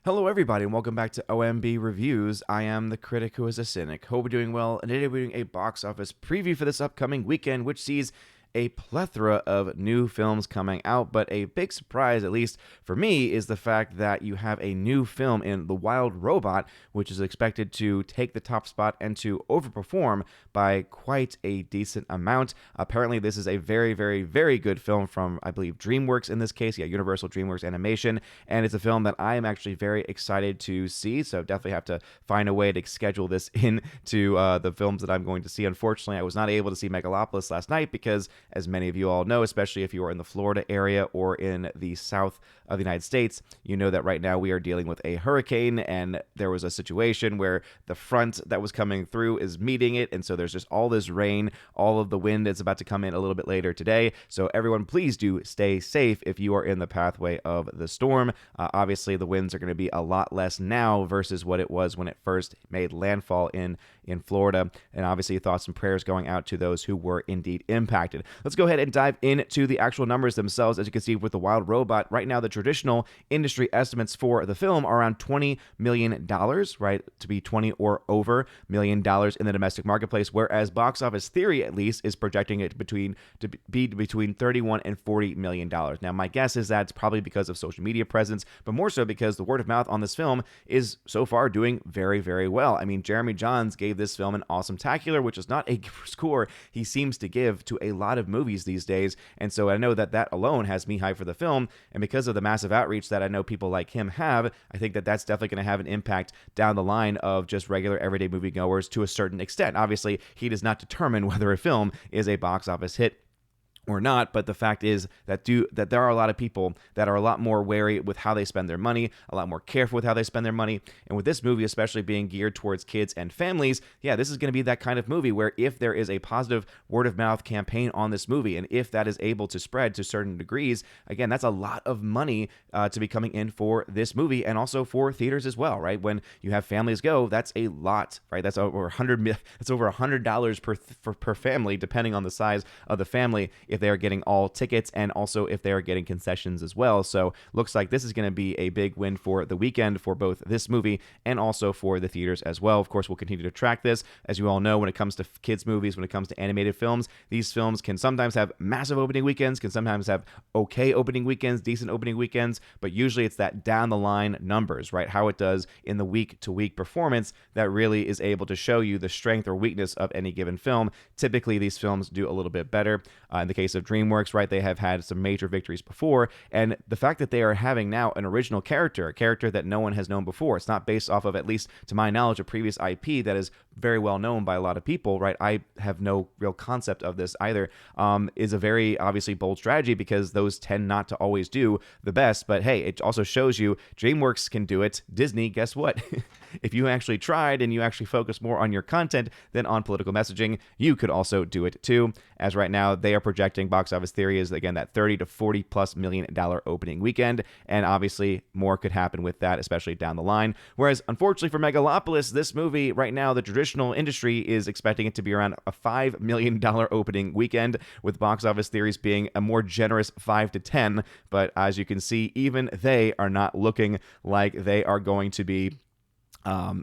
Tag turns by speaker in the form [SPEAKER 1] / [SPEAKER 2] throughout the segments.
[SPEAKER 1] Hello, everybody, and welcome back to OMB Reviews. I am the critic who is a cynic. Hope we're doing well, and today we're doing a box office preview for this upcoming weekend, which sees a plethora of new films coming out, but a big surprise, at least for me, is the fact that you have a new film in The Wild Robot, which is expected to take the top spot and to overperform by quite a decent amount. Apparently, this is a very, very, very good film from, I believe, DreamWorks in this case. Yeah, Universal DreamWorks Animation, and it's a film that I am actually very excited to see, so definitely have to find a way to schedule this into the films that I'm going to see. Unfortunately, I was not able to see Megalopolis last night because, as many of you all know, especially if you are in the Florida area or in the south of the United States, you know that right now we are dealing with a hurricane, and there was a situation where the front that was coming through is meeting it, and so there's just all this rain, all of the wind is about to come in a little bit later today. So everyone, please do stay safe if you are in the pathway of the storm. Obviously, the winds are going to be a lot less now versus what it was when it first made landfall in Florida, and obviously thoughts and prayers going out to those who were indeed impacted. Let's go ahead and dive into the actual numbers themselves. As you can see with The Wild Robot, right now the traditional industry estimates for the film are around $20 million, right, to be 20 or over $million in the domestic marketplace, whereas Box Office Theory at least is projecting it to be between $31 and $40 million. Now, my guess is that's probably because of social media presence, but more so because the word of mouth on this film is so far doing very, very well. I mean, Jeremy Jahns gave this film an awesome-tacular, which is not a score he seems to give to a lot of movies these days, and so I know that alone has me hyped for the film, and because of the massive outreach that I know people like him have, I think that's definitely going to have an impact down the line of just regular everyday moviegoers to a certain extent. Obviously, he does not determine whether a film is a box office hit or not, but the fact is that there are a lot of people that are a lot more wary with how they spend their money, a lot more careful with how they spend their money, and with this movie especially being geared towards kids and families, yeah, this is going to be that kind of movie where if there is a positive word-of-mouth campaign on this movie, and if that is able to spread to certain degrees, again, that's a lot of money to be coming in for this movie, and also for theaters as well, right? When you have families go, that's a lot, right? That's over $100 per family, depending on the size of the family, if they are getting all tickets and also if they are getting concessions as well. So looks like this is going to be a big win for the weekend for both this movie and also for the theaters as well. Of course, we'll continue to track this. As you all know, when it comes to kids movies, when it comes to animated films, these films can sometimes have massive opening weekends, can sometimes have okay opening weekends, decent opening weekends, but usually it's that down the line numbers, right? How it does in the week to week performance that really is able to show you the strength or weakness of any given film. Typically, these films do a little bit better. In the case of DreamWorks, right, they have had some major victories before, and the fact that they are having now an original character, a character that no one has known before, it's not based off of, at least to my knowledge, a previous IP that is very well known by a lot of people, right? I have no real concept of this either, is a very obviously bold strategy because those tend not to always do the best, but hey, it also shows you DreamWorks can do it. Disney, guess what? If you actually tried and you actually focus more on your content than on political messaging, you could also do it too. As right now, they are projecting Box Office Theory is, again, that $30 to $40+ million opening weekend, and obviously more could happen with that, especially down the line. Whereas, unfortunately for Megalopolis, this movie right now, the traditional industry is expecting it to be around a $5 million opening weekend, with Box Office Theories being a more generous 5 to 10. But as you can see, even they are not looking like they are going to be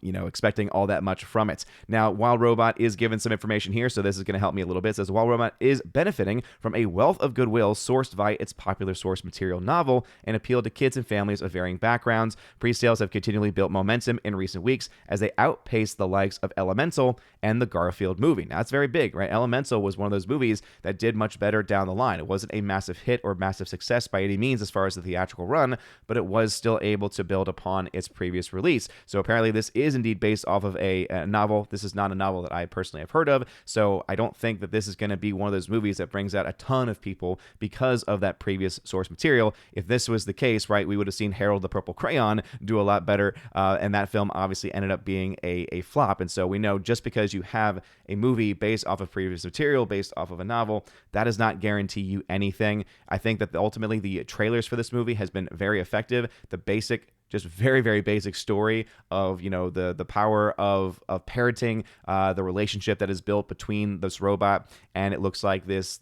[SPEAKER 1] expecting all that much from it. Now, Wild Robot is given some information here, so this is going to help me a little bit. It says Wild Robot is benefiting from a wealth of goodwill sourced via its popular source material novel and appealed to kids and families of varying backgrounds. Pre-sales have continually built momentum in recent weeks as they outpace the likes of Elemental and the Garfield movie. Now, that's very big, right? Elemental was one of those movies that did much better down the line. It wasn't a massive hit or massive success by any means as far as the theatrical run, but it was still able to build upon its previous release. So apparently this is indeed based off of a novel. This is not a novel that I personally have heard of, so I don't think that this is going to be one of those movies that brings out a ton of people because of that previous source material. If this was the case, right, we would have seen Harold the Purple Crayon do a lot better, and that film obviously ended up being a flop. And so we know just because you have a movie based off of previous material, based off of a novel, that does not guarantee you anything. I think that ultimately the trailers for this movie has been very effective. The basic, just very, very basic story of, the power of parenting, the relationship that is built between this robot, and it looks like this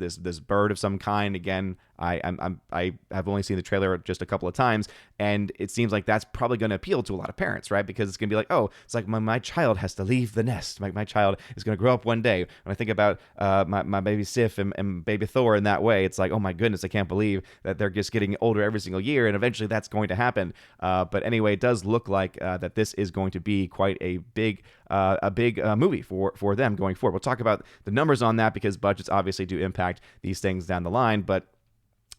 [SPEAKER 1] bird of some kind. Again, I have only seen the trailer just a couple of times, and it seems like that's probably going to appeal to a lot of parents, right? Because it's going to be like, oh, it's like my child has to leave the nest. My child is going to grow up one day. When I think about my baby Sif and baby Thor in that way, it's like, oh my goodness, I can't believe that they're just getting older every single year, and eventually that's going to happen. But anyway, it does look like that this is going to be quite a big movie for them going forward. We'll talk about the numbers on that because budgets obviously do impact these things down the line, but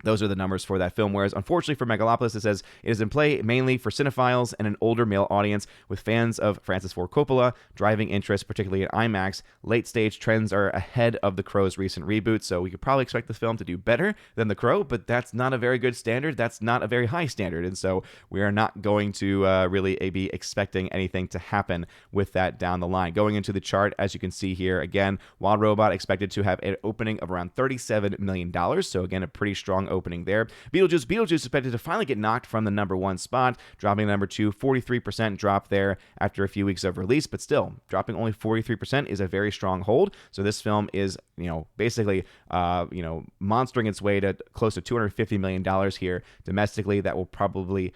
[SPEAKER 1] those are the numbers for that film. Whereas, unfortunately, for Megalopolis, it says it is in play mainly for cinephiles and an older male audience, with fans of Francis Ford Coppola driving interest, particularly in IMAX. Late stage trends are ahead of The Crow's recent reboot, so we could probably expect the film to do better than The Crow, but that's not a very good standard. That's not a very high standard, and so we are not going to really be expecting anything to happen with that down the line. Going into the chart, as you can see here, again, Wild Robot expected to have an opening of around $37 million, so again, a pretty strong opening there. Beetlejuice expected to finally get knocked from the number 1 spot, dropping to number 2, 43% drop there after a few weeks of release, but still, dropping only 43% is a very strong hold. So this film is, basically, monstering its way to close to $250 million here domestically. That will probably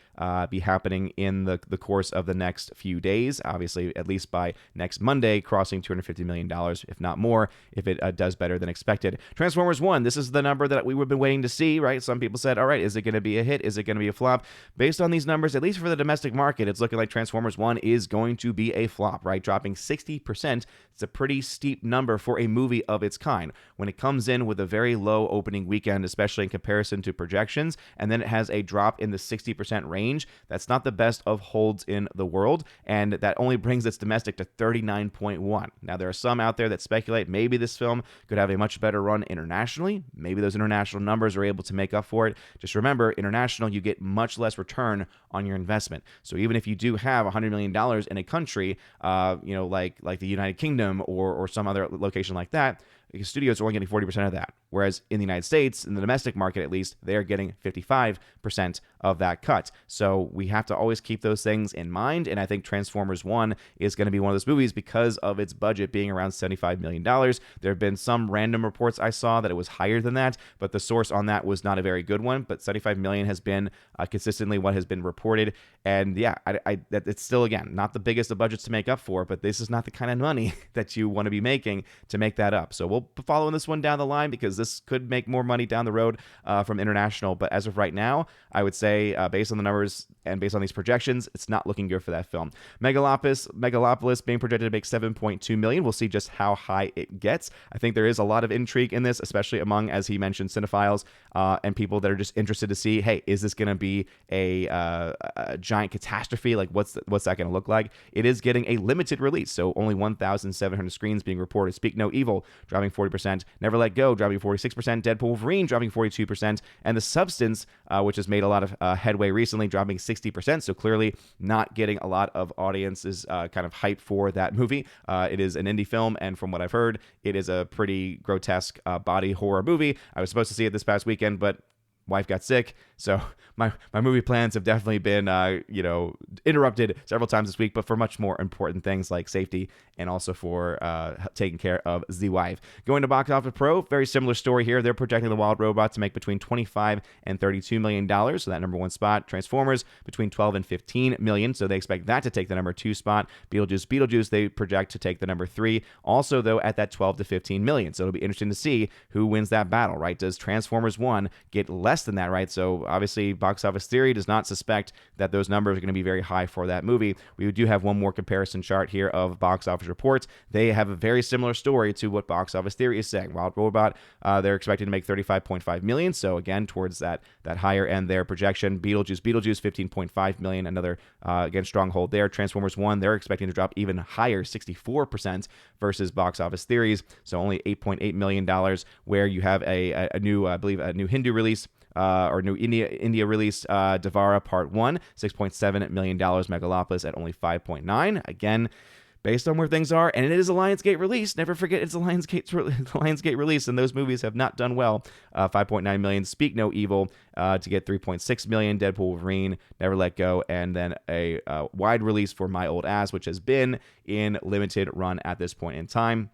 [SPEAKER 1] be happening in the course of the next few days, obviously, at least by next Monday, crossing $250 million, if not more, if it does better than expected. Transformers 1, this is the number that we've been waiting to see, right? Some people said, all right, is it going to be a hit? Is it going to be a flop? Based on these numbers, at least for the domestic market, it's looking like Transformers 1 is going to be a flop, right? Dropping 60%. It's a pretty steep number for a movie of its kind. When it comes in with a very low opening weekend, especially in comparison to projections, and then it has a drop in the 60% range, that's not the best of holds in the world, and that only brings its domestic to 39.1. Now, there are some out there that speculate maybe this film could have a much better run internationally. Maybe those international numbers are able to make up for it. Just remember, international, you get much less return on your investment. So even if you do have $100 million in a country, like the United Kingdom or some other location like that, studios are only getting 40% of that. Whereas in the United States, in the domestic market at least, they're getting 55% of that cut. So we have to always keep those things in mind. And I think Transformers 1 is going to be one of those movies because of its budget being around $75 million. There have been some random reports I saw that it was higher than that, but the source on that was not a very good one. But $75 million has been consistently what has been reported. And yeah, it's still, again, not the biggest of budgets to make up for, but this is not the kind of money that you want to be making to make that up. So we'll follow this one down the line because this could make more money down the road from international. But as of right now, I would say based on the numbers and based on these projections, it's not looking good for that film. Megalopolis being projected to make $7.2 million. We'll see just how high it gets. I think there is a lot of intrigue in this, especially among, as he mentioned, cinephiles and people that are just interested to see, hey, is this going to be a giant catastrophe? Like, what's that going to look like? It is getting a limited release, so only 1,700 screens being reported. Speak No Evil dropping 40%, Never Let Go dropping 46%, Deadpool Wolverine dropping 42%, and The Substance, which has made a lot of headway recently, dropping 60%. So clearly not getting a lot of audiences kind of hype for that movie. It is an indie film, and from what I've heard, it is a pretty grotesque body horror movie. I was supposed to see it this past weekend, but wife got sick, so my movie plans have definitely been interrupted several times this week, but for much more important things like safety and also for taking care of the wife. Going to Box Office Pro, very similar story here. They're projecting The Wild Robot to make between $25 and $32 million, so that number 1 spot. Transformers between $12 and $15 million, so they expect that to take the number 2 spot. Beetlejuice they project to take the number 3, also though at that $12 to $15 million. So it'll be interesting to see who wins that battle, right? Does Transformers 1 get less than that, right? So obviously Box Office Theory does not suspect that those numbers are going to be very high for that movie. We do have one more comparison chart here of box office reports. They have a very similar story to what Box Office Theory is saying. Wild Robot, they're expecting to make $35.5 million, so again towards that higher end there projection. Beetlejuice $15.5 million, another again stronghold there. Transformers 1, they're expecting to drop even higher, 64% versus Box Office Theories, so only $8.8 million, where you have a new, I believe, a new Hindu release, or new India release, Devara Part 1, $6.7 million. Megalopolis at only 5.9. Again, based on where things are, and it is a Lionsgate release. Never forget it's a Lionsgate release, and those movies have not done well. 5.9 million. Speak No Evil to get 3.6 million. Deadpool Wolverine, Never Let Go, and then a wide release for My Old Ass, which has been in limited run at this point in time.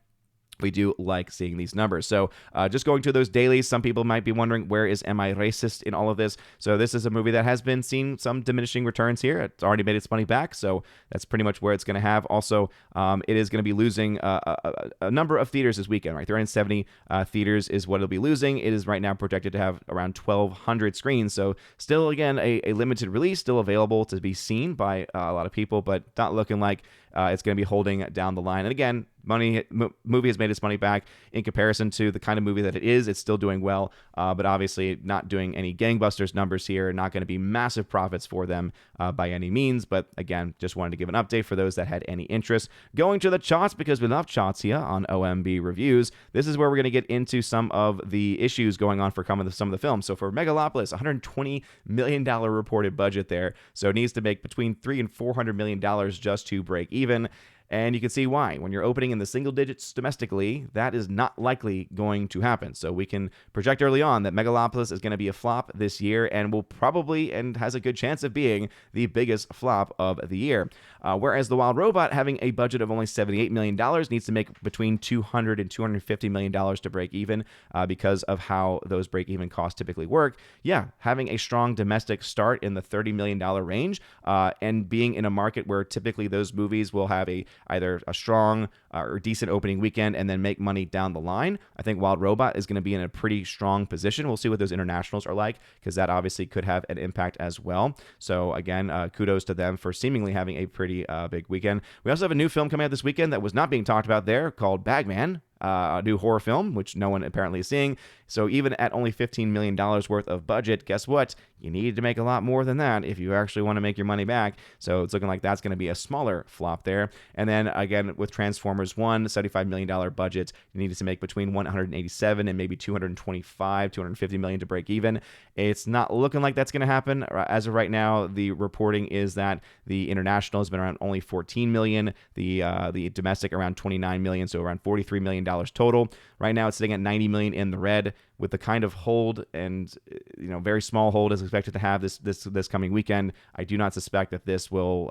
[SPEAKER 1] we do like seeing these numbers. So just going to those dailies, some people might be wondering, where is Am I Racist in all of this? So this is a movie that has been seeing some diminishing returns here. It's already made its money back, so that's pretty much where it's going to have. Also, it is going to be losing a number of theaters this weekend, right? 370 theaters is what it'll be losing. It is right now projected to have around 1,200 screens. So still, again, a limited release, still available to be seen by a lot of people, but not looking like it's going to be holding down the line. And again, movie has made its money back in comparison to the kind of movie that it is. It's still doing well, but obviously not doing any gangbusters numbers here. Not going to be massive profits for them by any means. But again, just wanted to give an update for those that had any interest. Going to the charts, because we love charts here on OMB Reviews. This is where we're going to get into some of the issues going on for some of the films. So for Megalopolis, $120 million reported budget there. So it needs to make between $300 and $400 million just to break even. And you can see why. When you're opening in the single digits domestically, that is not likely going to happen. So we can project early on that Megalopolis is going to be a flop this year and will probably, and has a good chance of being, the biggest flop of the year. Whereas The Wild Robot, having a budget of only $78 million, needs to make between $200 and $250 million to break even because of how those break-even costs typically work. Yeah, having a strong domestic start in the $30 million range and being in a market where typically those movies will have either a strong or decent opening weekend and then make money down the line. I think Wild Robot is going to be in a pretty strong position. We'll see what those internationals are like, because that obviously could have an impact as well. So again, kudos to them for seemingly having a pretty big weekend. We also have a new film coming out this weekend that was not being talked about there, called Bagman. A new horror film, which no one apparently is seeing. So even at only $15 million worth of budget, guess what? You need to make a lot more than that if you actually want to make your money back. So it's looking like that's going to be a smaller flop there. And then again, with Transformers 1, $75 million budget, you need to make between 187 and maybe 225, 250 million to break even. It's not looking like that's going to happen. As of right now, the reporting is that the international has been around only 14 million, the domestic around 29 million, so around $43 million total. Right now it's sitting at 90 million in the red, with the kind of hold and very small hold is expected to have this coming weekend. I do not suspect that this will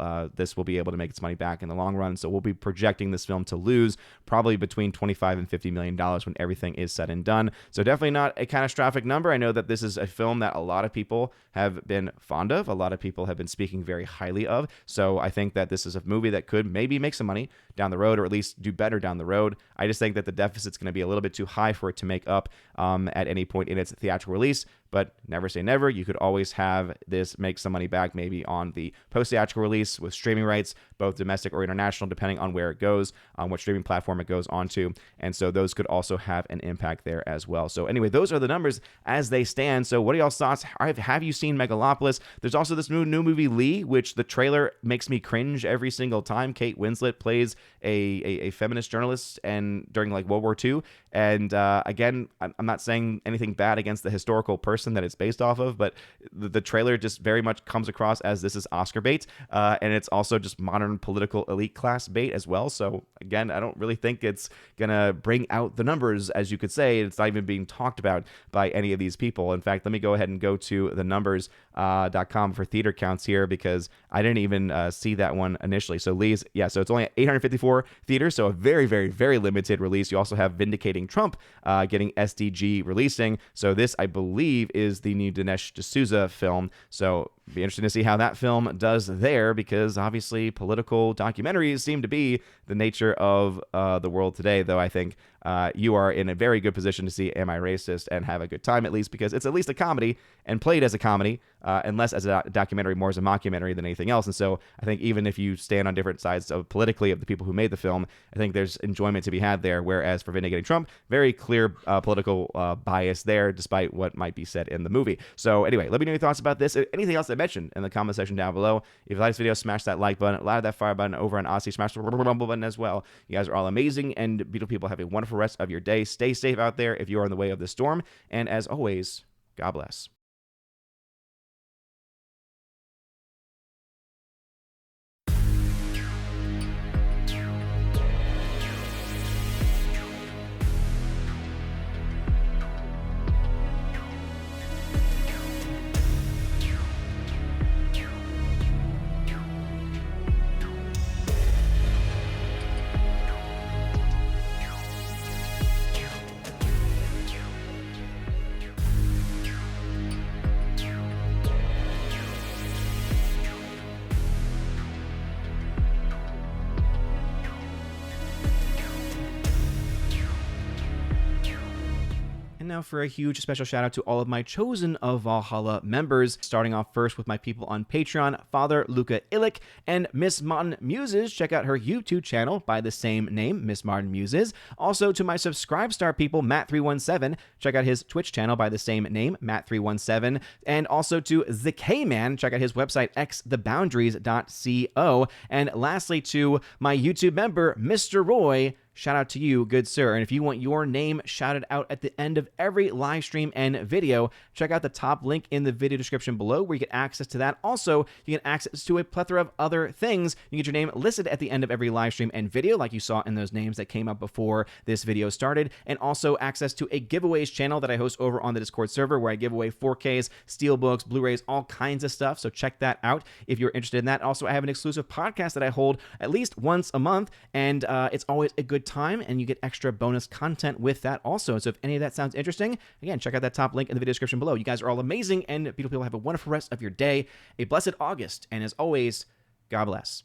[SPEAKER 1] be able to make its money back in the long run. So we'll be projecting this film to lose probably between $25 and $50 million when everything is said and done. So definitely not a catastrophic number. I know that this is a film that a lot of people have been fond of. A lot of people have been speaking very highly of. So I think that this is a movie that could maybe make some money down the road, or at least do better down the road. I just think that the deficit's going to be a little bit too high for it to make up at any point in its theatrical release. But never say never. You could always have this make some money back maybe on the post-theatrical release with streaming rights, both domestic or international, depending on where it goes, on what streaming platform it goes onto. And so those could also have an impact there as well. So anyway, those are the numbers as they stand. So what are y'all's thoughts? Have you seen Megalopolis? There's also this new movie, Lee, which the trailer makes me cringe every single time. Kate Winslet plays a feminist journalist and during like World War II. And again, I'm not saying anything bad against the historical person that it's based off of, but the trailer just very much comes across as this is Oscar bait, and it's also just modern political elite class bait as well. So again, I don't really think it's gonna bring out the numbers, as you could say. It's not even being talked about by any of these people. In fact, let me go ahead and go to the numbers.com for theater counts here, because I didn't even see that one initially. So Lee's, so it's only at 854 theaters, so a very, very, very limited release. You also have Vindicating Trump getting SDG releasing. So this, I believe, is the new Dinesh D'Souza film. So be interesting to see how that film does there, because obviously political documentaries seem to be the nature of the world today, though I think you are in a very good position to see Am I Racist and have a good time, at least because it's at least a comedy and played as a comedy and less as a documentary, more as a mockumentary than anything else. And so I think even if you stand on different sides of politically of the people who made the film, I think there's enjoyment to be had there. Whereas for Vindicating Trump, very clear political bias there, despite what might be said in the movie. So anyway, let me know your thoughts about this. Anything else I mentioned in the comment section down below. If you like this video, smash that like button, loud that fire button over on Aussie, smash the rumble button as well. You guys are all amazing and beautiful people. Have a wonderful rest of your day. Stay safe out there if you are in the way of the storm. And as always, God bless. And now for a huge special shout out to all of my Chosen of Valhalla members, starting off first with my people on Patreon, Father Luca Illich and Miss Martin Muses. Check out her YouTube channel by the same name, Miss Martin Muses. Also to my Subscribestar people, Matt317. Check out his Twitch channel by the same name, Matt317. And also to the K-Man. Check out his website, xtheboundaries.co. And lastly to my YouTube member, Mr. Roy. Shout out to you, good sir. And if you want your name shouted out at the end of every live stream and video, check out the top link in the video description below where you get access to that. Also, you get access to a plethora of other things. You get your name listed at the end of every live stream and video, like you saw in those names that came up before this video started. And also access to a giveaways channel that I host over on the Discord server where I give away 4Ks, Steelbooks, Blu-rays, all kinds of stuff. So check that out if you're interested in that. Also, I have an exclusive podcast that I hold at least once a month, and it's always a good time, and you get extra bonus content with that also. So if any of that sounds interesting, again, check out that top link in the video description below. You guys are all amazing, and beautiful people. Have a wonderful rest of your day, a blessed August, and as always, God bless.